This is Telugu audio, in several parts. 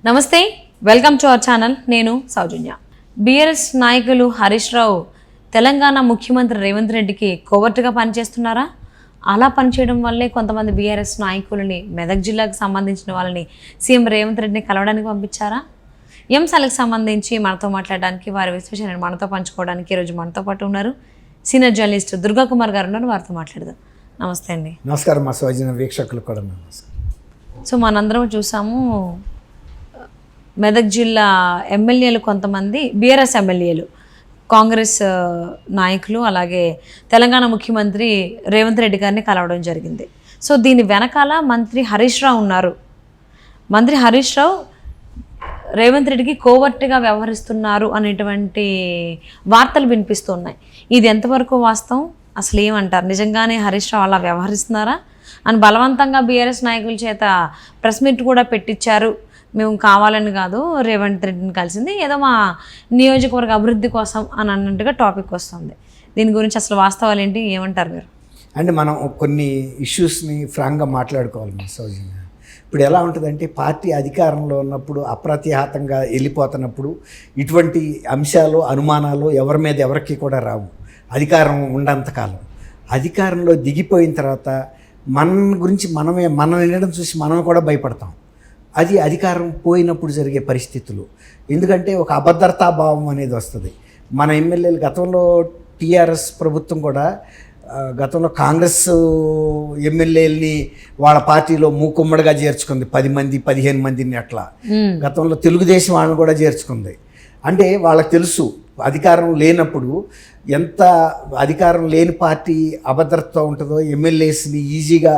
నమస్తే, వెల్కమ్ టు అవర్ ఛానల్. నేను సౌజన్య. బీఆర్ఎస్ నాయకులు హరీష్ రావు తెలంగాణ ముఖ్యమంత్రి రేవంత్ రెడ్డికి కోవర్టుగా పనిచేస్తున్నారా? అలా పనిచేయడం వల్లే కొంతమంది బీఆర్ఎస్ నాయకులని, మెదక్ జిల్లాకు సంబంధించిన వాళ్ళని సీఎం రేవంత్ రెడ్డిని కలవడానికి పంపించారా? ఈ అంశాలకు సంబంధించి మనతో మాట్లాడడానికి, వారి విశ్లేషణను మనతో పంచుకోవడానికి ఈరోజు మనతో పాటు ఉన్నారు సీనియర్ జర్నలిస్ట్ దుర్గా కుమార్ గారు ఉన్నారు. వారితో మాట్లాడదాం. నమస్తే అండి. నమస్కారం. మా సౌజన్య వీక్షకులు కూడా నమస్కారం. సో మనందరం చూసాము, మెదక్ జిల్లా ఎమ్మెల్యేలు కొంతమంది, బీఆర్ఎస్ ఎమ్మెల్యేలు, కాంగ్రెస్ నాయకులు, అలాగే తెలంగాణ ముఖ్యమంత్రి రేవంత్ రెడ్డి గారిని కలవడం జరిగింది. సో దీని వెనకాల మంత్రి హరీష్ రావు ఉన్నారు. మంత్రి హరీష్ రావు రేవంత్ రెడ్డికి కోవర్టుగా వ్యవహరిస్తున్నారు అనేటువంటి వార్తలు వినిపిస్తున్నాయి. ఇది ఎంతవరకు వాస్తవం? అసలు ఏమంటారు? నిజంగానే హరీష్ రావు అలా వ్యవహరిస్తున్నారా అని బలవంతంగా బీఆర్ఎస్ నాయకుల చేత ప్రెస్ మీట్ కూడా పెట్టించారు. మేము కావాలని కాదు రేవంత్ రెడ్డిని కలిసింది, ఏదో మా నియోజకవర్గ అభివృద్ధి కోసం అని అన్నట్టుగా టాపిక్ వస్తుంది. దీని గురించి అసలు వాస్తవాలు ఏంటి, ఏమంటారు మీరు? అంటే మనం కొన్ని ఇష్యూస్ని ఫ్రాంక్గా మాట్లాడుకోవాలి మా సౌజన్య. ఇప్పుడు ఎలా ఉంటుందంటే, పార్టీ అధికారంలో ఉన్నప్పుడు అప్రతిహతంగా వెళ్ళిపోతున్నప్పుడు ఇటువంటి అంశాలు, అనుమానాలు ఎవరి మీద ఎవరికి కూడా రావు, అధికారం ఉన్నంతకాలం. అధికారంలో దిగిపోయిన తర్వాత మన గురించి మనమే, మన వినడం చూసి మనం కూడా భయపడతాం. అది అధికారం పోయినప్పుడు జరిగే పరిస్థితులు. ఎందుకంటే ఒక అభద్రతా భావం అనేది వస్తుంది. మన ఎమ్మెల్యేలు గతంలో టీఆర్ఎస్ ప్రభుత్వం కూడా గతంలో కాంగ్రెస్ ఎమ్మెల్యేలని వాళ్ళ పార్టీలో మూకుమ్మడిగా చేర్చుకుంది, 10 మంది 15 మందిని అట్లా. గతంలో తెలుగుదేశం వాళ్ళని కూడా చేర్చుకుంది. అంటే వాళ్ళకి తెలుసు అధికారం లేనప్పుడు ఎంత అధికారం లేని పార్టీ అభద్రత ఉంటుందో, ఎమ్మెల్యేస్ని ఈజీగా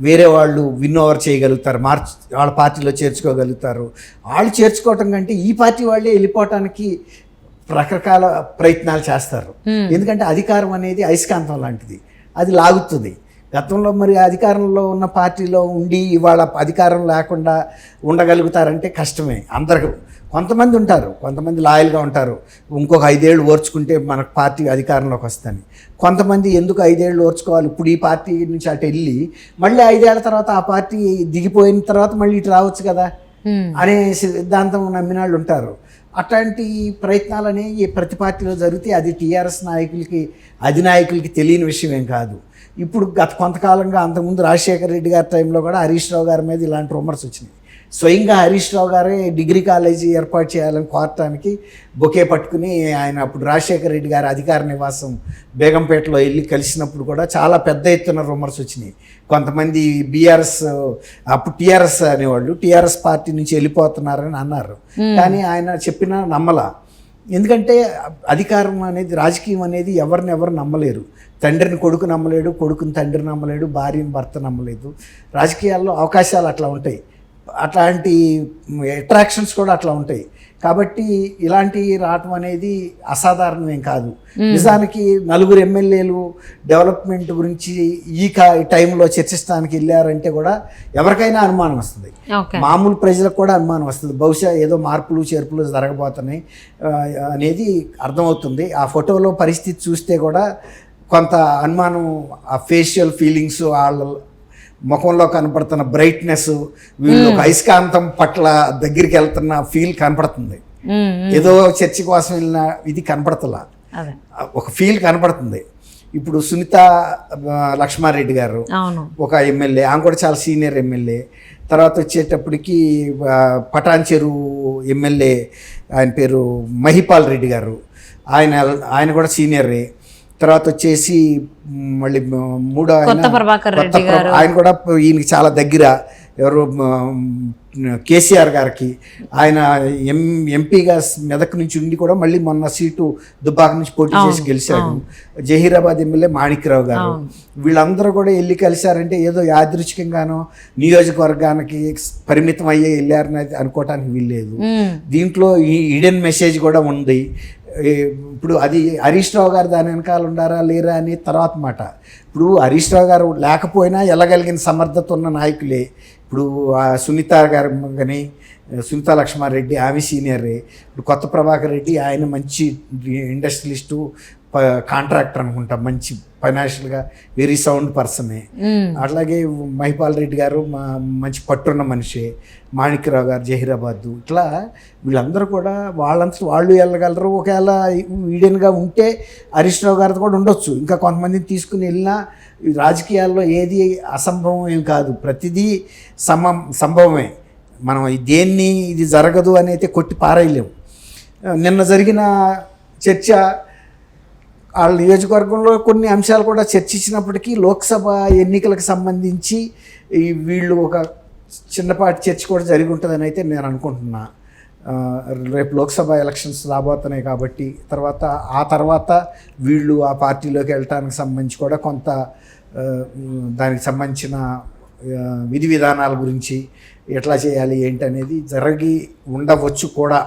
వేరే వాళ్ళు విన్ ఓవర్ చేయగలుగుతారు, వాళ్ళ పార్టీలో చేర్చుకోగలుగుతారు. వాళ్ళు చేర్చుకోవటం కంటే ఈ పార్టీ వాళ్ళే వెళ్ళిపోవటానికి రకరకాల ప్రయత్నాలు చేస్తారు. ఎందుకంటే అధికారం అనేది అయస్కాంతం లాంటిది, అది లాగుతుంది. గతంలో మరి అధికారంలో ఉన్న పార్టీలో ఉండి ఇవాళ అధికారం లేకుండా ఉండగలుగుతారంటే కష్టమే. అందరూ కొంతమంది ఉంటారు, కొంతమంది లాయల్గా ఉంటారు, ఇంకొక 5 ఏళ్ళు ఓర్చుకుంటే మనకు పార్టీ అధికారంలోకి వస్తుంది. కొంతమంది ఎందుకు 5 ఏళ్ళు ఓర్చుకోవాలి, ఇప్పుడు ఈ పార్టీ నుంచి అటు వెళ్ళి మళ్ళీ 5 ఏళ్ల తర్వాత ఆ పార్టీ దిగిపోయిన తర్వాత మళ్ళీ ఇటు రావచ్చు కదా అనే సిద్ధాంతం నమ్మిన వాళ్ళు ఉంటారు. అట్లాంటి ప్రయత్నాలు అనేవి ప్రతి పార్టీలో జరిగితే అది టీఆర్ఎస్ నాయకులకి, అధినాయకులకి తెలియని విషయం ఏం కాదు. ఇప్పుడు గత కొంతకాలంగా, అంతకుముందు రాజశేఖర రెడ్డి గారి టైంలో కూడా హరీష్ రావు గారి మీద ఇలాంటి రూమర్స్ వచ్చినాయి. స్వయంగా హరీష్ రావు గారే డిగ్రీ కాలేజీ ఏర్పాటు చేయాలని కోరటానికి బొకే పట్టుకుని ఆయన అప్పుడు రాజశేఖర రెడ్డి గారి అధికార నివాసం బేగంపేటలో వెళ్ళి కలిసినప్పుడు కూడా చాలా పెద్ద ఎత్తున రూమర్స్ వచ్చినాయి. కొంతమంది బీఆర్ఎస్, అప్పుడు టీఆర్ఎస్ అనేవాళ్ళు టీఆర్ఎస్ పార్టీ నుంచి వెళ్ళిపోతున్నారని అన్నారు. కానీ ఆయన చెప్పినా నమ్మలా. ఎందుకంటే అధికారం అనేది, రాజకీయం అనేది ఎవరు నమ్మలేరు. తండ్రిని కొడుకు నమ్మలేడు, కొడుకుని తండ్రిని నమ్మలేడు, భార్యని భర్త నమ్మలేదు. రాజకీయాల్లో అవకాశాలు అట్లా ఉంటాయి, అట్లాంటి అట్రాక్షన్స్ కూడా అట్లా ఉంటాయి. కాబట్టి ఇలాంటి రావటం అనేది అసాధారణమేం కాదు. నిజానికి 4 ఎమ్మెల్యేలు డెవలప్మెంట్ గురించి ఈ టైంలో చర్చిస్తానికి వెళ్ళారంటే కూడా ఎవరికైనా అనుమానం వస్తుంది, మామూలు ప్రజలకు కూడా అనుమానం వస్తుంది. బహుశా ఏదో మార్పులు చేర్పులు జరగబోతున్నాయి అనేది అర్థమవుతుంది. ఆ ఫోటోలో పరిస్థితి చూస్తే కూడా కొంత అనుమానం, ఆ ఫేషియల్ ఫీలింగ్స్, వాళ్ళ ముఖంలో కనపడుతున్న బ్రైట్నెస్, వీళ్ళు ఒక అయస్కాంతం పట్ల దగ్గరికి వెళ్తున్న ఫీల్ కనపడుతుంది. ఏదో చర్చ కోసం వెళ్ళిన ఇది కనపడతలా, ఒక ఫీల్ కనపడుతుంది. ఇప్పుడు సునీత లక్ష్మారెడ్డి గారు ఒక ఎమ్మెల్యే, ఆమె కూడా చాలా సీనియర్ ఎమ్మెల్యే. తర్వాత వచ్చేటప్పటికి పటాన్ చెరువు ఎమ్మెల్యే, ఆయన పేరు మహిపాల్ రెడ్డి గారు, ఆయన కూడా సీనియరే. తర్వాత వచ్చేసి మళ్ళీ మూడో ఆయన కూడా ఈయనకి చాలా దగ్గర, ఎవరు కేసీఆర్ గారికి. ఆయన ఎంపీగా మెదక్ నుంచి ఉండి కూడా మళ్ళీ మొన్న సీటు దుబ్బాక నుంచి పోటీ చేసి గెలిచాడు. జహీరాబాద్ ఎమ్మెల్యే మాణిక్రావు గారు, వీళ్ళందరూ కూడా వెళ్ళి కలిశారంటే ఏదో యాదృచ్ఛికంగానో నియోజకవర్గానికి పరిమితం అయ్యే వెళ్ళారని అనుకోవటానికి వీల్లేదు. దీంట్లో ఈ హిడెన్ మెసేజ్ కూడా ఉంది. ఇప్పుడు అది హరీష్ రావు గారు దాని వెనకాల ఉండారా లేరా అని తర్వాత మాట. ఇప్పుడు హరీష్ రావు గారు లేకపోయినా వెళ్ళగలిగిన సమర్థత ఉన్న నాయకులే. ఇప్పుడు సునీత గారు కానీ, సునీత లక్ష్మారెడ్డి ఆమె సీనియరే. ఇప్పుడు కొత్త ప్రభాకర్ రెడ్డి, ఆయన మంచి ఇండస్ట్రియలిస్టు, కాంట్రాక్టర్ అనుకుంటా, మంచి ఫైనాన్షియల్గా వెరీ సౌండ్ పర్సనే. అట్లాగే మహిపాల్ రెడ్డి గారు మంచి పట్టున్న మనిషి, మాణిక్యరావు గారు జహీరాబాద్, ఇట్లా వీళ్ళందరూ కూడా వాళ్ళంతా వాళ్ళు వెళ్ళగలరు. ఒకవేళ ఈడెన్గా ఉంటే హరీష్ రావు గారితో కూడా ఉండొచ్చు, ఇంకా కొంతమందిని తీసుకుని వెళ్ళినా రాజకీయాల్లో ఏది అసంభవం ఏం కాదు, ప్రతిదీ సంభవమే. మనం దేన్ని ఇది జరగదు అని అయితే కొట్టి పారేయలేము. నిన్న జరిగిన చర్చ వాళ్ళ నియోజకవర్గంలో కొన్ని అంశాలు కూడా చర్చించినప్పటికీ లోక్సభ ఎన్నికలకు సంబంధించి వీళ్ళు ఒక చిన్నపాటి చర్చ కూడా జరిగి ఉంటుందని అయితే నేను అనుకుంటున్నా. రేపు లోక్సభ ఎలక్షన్స్ రాబోతున్నాయి కాబట్టి ఆ తర్వాత వీళ్ళు ఆ పార్టీలోకి వెళ్ళటానికి సంబంధించి కూడా కొంత దానికి సంబంధించిన విధి విధానాల గురించి ఎట్లా చేయాలి ఏంటి అనేది జరిగి ఉండవచ్చు కూడా,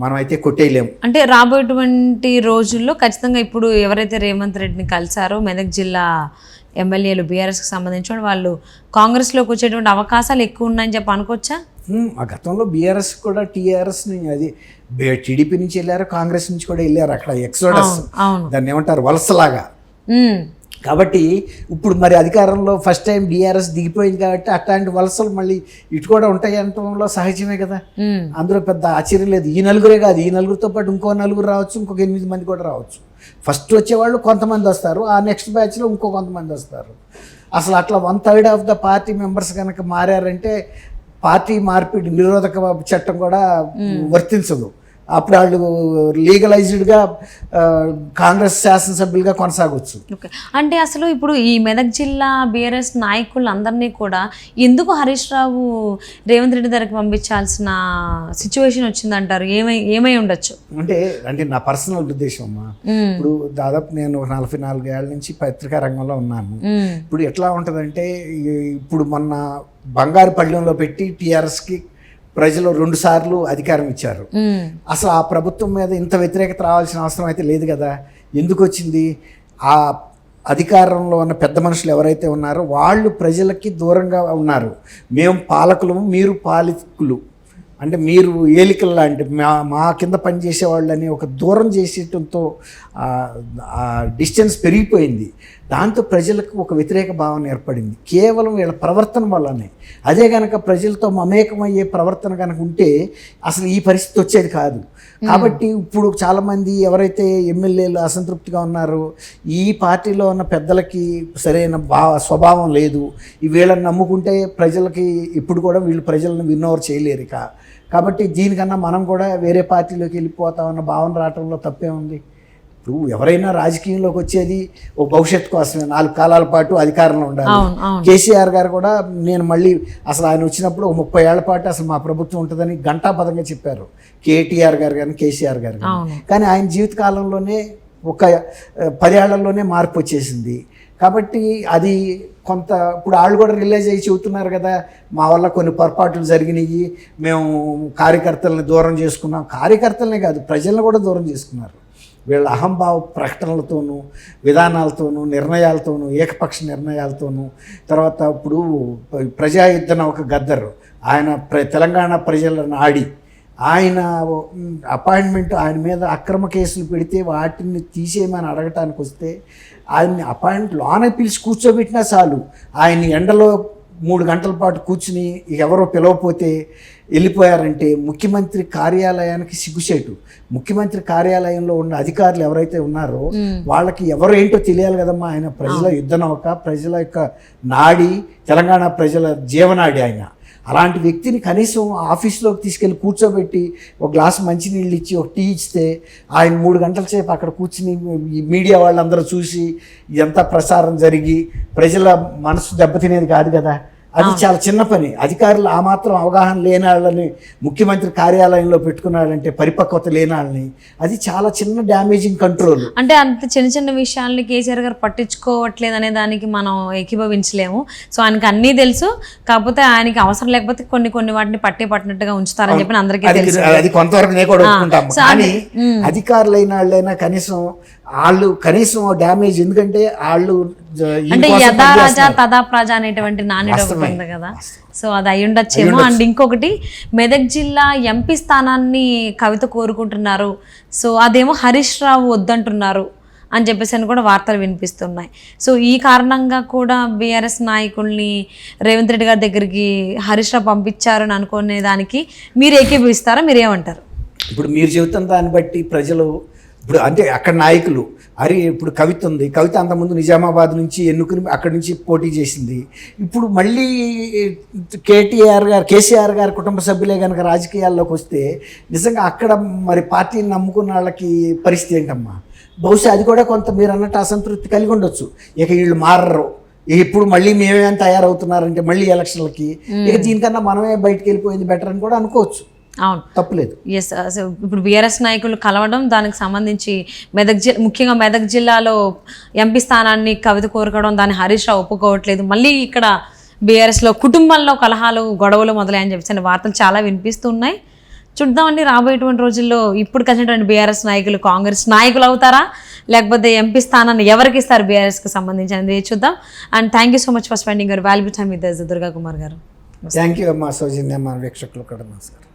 మనం అయితే కొట్టేయలేము. అంటే రాబోయేటువంటి రోజుల్లో ఖచ్చితంగా ఇప్పుడు ఎవరైతే రేవంత్ రెడ్డిని కలిసారో మెదక్ జిల్లా ఎమ్మెల్యేలు బీఆర్ఎస్కి సంబంధించిన వాళ్ళు కాంగ్రెస్లోకి వచ్చేటువంటి అవకాశాలు ఎక్కువ ఉన్నాయని చెప్పి అనుకోవచ్చా? ఆ గతంలో బీఆర్ఎస్ కూడా టీఆర్ఎస్ని అది టీడీపీ నుంచి వెళ్ళారు, కాంగ్రెస్ నుంచి కూడా వెళ్ళారు. అక్కడ ఎక్సోడస్, దాన్ని ఏమంటారు, వలసలాగా. కాబట్టి ఇప్పుడు మరి అధికారంలో ఫస్ట్ టైం బీఆర్ఎస్ దిగిపోయింది కాబట్టి అట్లాంటి వలసలు మళ్ళీ ఇటు కూడా ఉంటాయి అనటంలో సహజమే కదా. అందులో పెద్ద ఆశ్చర్యం లేదు. ఈ నలుగురే కాదు, ఈ నలుగురితో పాటు ఇంకో నలుగురు రావచ్చు, ఇంకొక 8 మంది కూడా రావచ్చు. ఫస్ట్ వచ్చేవాళ్ళు కొంతమంది వస్తారు, ఆ నెక్స్ట్ బ్యాచ్లో ఇంకో కొంతమంది వస్తారు. అసలు అట్లా 1/3 ఆఫ్ ద పార్టీ మెంబర్స్ కనుక మారారంటే పార్టీ మార్పిడి నిరోధక చట్టం కూడా వర్తించదు. అప్పుడు వాళ్ళు లీగలైజ్డ్గా కాంగ్రెస్ శాసనసభ్యులుగా కొనసాగవచ్చు. ఓకే, అంటే అసలు ఇప్పుడు ఈ మెదక్ జిల్లా బీఆర్ఎస్ నాయకులందరినీ కూడా ఎందుకు హరీష్ రావు రేవంత్ రెడ్డి దగ్గరికి పంపించాల్సిన సిచ్యువేషన్ వచ్చిందంటారు? ఏమై ఉండొచ్చు? అంటే నా పర్సనల్ ఉద్దేశం అమ్మా. ఇప్పుడు దాదాపు నేను 44 ఏళ్ళ నుంచి పత్రికా రంగంలో ఉన్నాను. ఇప్పుడు ఎట్లా ఉంటుందంటే, ఇప్పుడు మొన్న బంగారుపల్లెంలో పెట్టి టీఆర్ఎస్కి ప్రజలు 2 సార్లు అధికారం ఇచ్చారు. అసలు ఆ ప్రభుత్వం మీద ఇంత వ్యతిరేకత రావాల్సిన అవసరం అయితే లేదు కదా. ఎందుకు వచ్చింది? ఆ అధికారంలో ఉన్న పెద్ద మనుషులు ఎవరైతే ఉన్నారో వాళ్ళు ప్రజలకి దూరంగా ఉన్నారు. మేము పాలకులు, మీరు పాలకులు, అంటే మీరు ఏలికలు లాంటి మా కింద పనిచేసే వాళ్ళని ఒక దూరం చేసేయటంతో ఆ డిస్టెన్స్ పెరిగిపోయింది. దాంతో ప్రజలకు ఒక వ్యతిరేక భావన ఏర్పడింది, కేవలం వీళ్ళ ప్రవర్తన వల్లనే. అదే కనుక ప్రజలతో మమేకమయ్యే ప్రవర్తన కనుక ఉంటే అసలు ఈ పరిస్థితి వచ్చేది కాదు. కాబట్టి ఇప్పుడు చాలామంది ఎవరైతే ఎమ్మెల్యేలు అసంతృప్తిగా ఉన్నారో, ఈ పార్టీలో ఉన్న పెద్దలకి సరైన స్వభావం లేదు, వీళ్ళని నమ్ముకుంటే ప్రజలకి ఇప్పుడు కూడా వీళ్ళు ప్రజలను విన్ ఓవర్ చేయలేరు. కాబట్టి దీనికన్నా మనం కూడా వేరే పార్టీలోకి వెళ్ళిపోతామన్న భావన రావడంలో తప్పే ఉంది. ఇప్పుడు ఎవరైనా రాజకీయంలోకి వచ్చేది ఒక భవిష్యత్తు కోసమే, 4 కాలాల పాటు అధికారంలో ఉండాలి. కేసీఆర్ గారు కూడా నేను మళ్ళీ అసలు ఆయన వచ్చినప్పుడు 30 ఏళ్ల పాటు అసలు మా ప్రభుత్వం ఉంటుందని ఘంటాపథంగా చెప్పారు, కేటీఆర్ గారు కానీ కేసీఆర్ గారు కానీ. కానీ ఆయన జీవితకాలంలోనే ఒక 10 ఏళ్లలోనే మార్పు వచ్చేసింది. కాబట్టి అది కొంత ఇప్పుడు వాళ్ళు కూడా రిలైజ్ అయ్యి చెబుతున్నారు కదా, మా వల్ల కొన్ని పొరపాట్లు జరిగినాయి, మేము కార్యకర్తలను దూరం చేసుకున్నాం. కార్యకర్తలనే కాదు, ప్రజలను కూడా దూరం చేసుకున్నారు. వీళ్ళ అహంభావ ప్రకటనలతోనూ, విధానాలతోనూ, నిర్ణయాలతోనూ, ఏకపక్ష నిర్ణయాలతోనూ. తర్వాత ఇప్పుడు ప్రజాయుద్ధ ఒక గద్దరు ఆయన తెలంగాణ ప్రజలను ఆడి ఆయన అపాయింట్మెంట్, ఆయన మీద అక్రమ కేసులు పెడితే వాటిని తీసేయమని అడగటానికి వస్తే ఆయన్ని అపాయింట్ లోన పిలిచి కూర్చోబెట్టినా చాలు, ఆయన్ని ఎండలో 3 గంటల పాటు కూర్చుని ఎవరో పిలవపోతే వెళ్ళిపోయారంటే ముఖ్యమంత్రి కార్యాలయానికి సిగ్గుచేటు. ముఖ్యమంత్రి కార్యాలయంలో ఉన్న అధికారులు ఎవరైతే ఉన్నారో వాళ్ళకి ఎవరు ఏంటో తెలియాలి కదమ్మా. ఆయన ప్రజల యుద్ధనౌక, ప్రజల యొక్క నాడి, తెలంగాణ ప్రజల జీవనాడి ఆయన. అలాంటి వ్యక్తిని కనీసం ఆఫీస్లోకి తీసుకెళ్ళి కూర్చోబెట్టి ఒక గ్లాసు మంచినీళ్ళు ఇచ్చి ఒక టీ ఇస్తే ఆయన 3 గంటల సేపు అక్కడ కూర్చుని మీడియా వాళ్ళందరూ చూసి ఎంత ప్రసారం జరిగి ప్రజల మనసు దెబ్బతినేది కాదు కదా. అది చాలా చిన్న పని. అధికారులు ఆ మాత్రం అవగాహన లేని వాళ్ళని ముఖ్యమంత్రి కార్యాలయంలో పెట్టుకున్నాడంటే, పరిపక్వత లేని వాళ్ళని, అది చాలా చిన్న డ్యామేజింగ్ కంట్రోల్. అంటే అంత చిన్న చిన్న విషయాల్ని కేసీఆర్ గారు పట్టించుకోవట్లేదు అనే దానికి మనం ఏకీభవించలేము. సో ఆయనకి అన్నీ తెలుసు, కాకపోతే ఆయనకి అవసరం లేకపోతే కొన్ని వాటిని పట్టినట్టుగా ఉంచుతారని చెప్పి అందరికీ తెలుసు. అది కొంతవరకు నేను కూడా ఒప్పుకుంటాను. కానీ అధికారులైన వాళ్ళైనా కనీసం డ్యామేజ్, ఎందుకంటే వాళ్ళు అంటే యథా రాజా తదా ప్రజ అనేటువంటి నాణ్యత ఉంది కదా. సో అది అయి ఉండొచ్చేమో. అండ్ ఇంకొకటి, మెదక్ జిల్లా ఎంపీ స్థానాన్ని కవిత కోరుకుంటున్నారు. సో అదేమో హరీష్ రావు వద్దంటున్నారు అని చెప్పేసి అని కూడా వార్తలు వినిపిస్తున్నాయి. సో ఈ కారణంగా కూడా బీఆర్ఎస్ నాయకుల్ని రేవంత్ రెడ్డి గారి దగ్గరికి హరీష్ రావు పంపించారు అని అనుకునే దానికి మీరు ఏకీభవిస్తారా? మీరేమంటారు? ఇప్పుడు మీరు చెబుతున్న దాన్ని బట్టి ప్రజలు ఇప్పుడు అంటే అక్కడ నాయకులు ఇప్పుడు కవిత ఉంది, కవిత అంతకుముందు నిజామాబాద్ నుంచి ఎన్నుకుని అక్కడి నుంచి పోటీ చేసింది. ఇప్పుడు మళ్ళీ కేసీఆర్ గారి కుటుంబ సభ్యులే కనుక రాజకీయాల్లోకి వస్తే నిజంగా అక్కడ మరి పార్టీని నమ్ముకున్న వాళ్ళకి పరిస్థితి ఏంటమ్మా? బహుశా అది కూడా కొంత మీరు అన్నట్టు అసంతృప్తి కలిగి ఉండొచ్చు. ఇక వీళ్ళు మారరు, ఇప్పుడు మళ్ళీ మేమేం తయారవుతున్నారంటే మళ్ళీ ఎలక్షన్లకి, ఇక దీనికన్నా మనమే బయటకు వెళ్ళిపోయింది బెటర్ అని కూడా అనుకోవచ్చు. అవును, తప్పులేదు. ఎస్. ఇప్పుడు బీఆర్ఎస్ నాయకులు కలవడం, దానికి సంబంధించి ముఖ్యంగా మెదక్ జిల్లాలో ఎంపీ స్థానాన్ని కవిత కోరుకోవడం, దాన్ని హరీష్ రావు ఒప్పుకోవట్లేదు. మళ్ళీ ఇక్కడ బీఆర్ఎస్లో కుటుంబంలో కలహాలు, గొడవలు మొదలయ్యని చెప్పేసి వార్తలు చాలా వినిపిస్తున్నాయి. చూద్దామండి రాబోయేటువంటి రోజుల్లో ఇప్పుడు కలిసినటువంటి బీఆర్ఎస్ నాయకులు కాంగ్రెస్ నాయకులు అవుతారా, లేకపోతే ఎంపీ స్థానాన్ని ఎవరికి ఇస్తారు బీఆర్ఎస్కి సంబంధించి అనేది చూద్దాం. And thank you so much for spending your valuable time with Durga Kumar garu. Thank you అమ్మా సౌజన్య, మా వీక్షకులు కూడా నమస్కారం.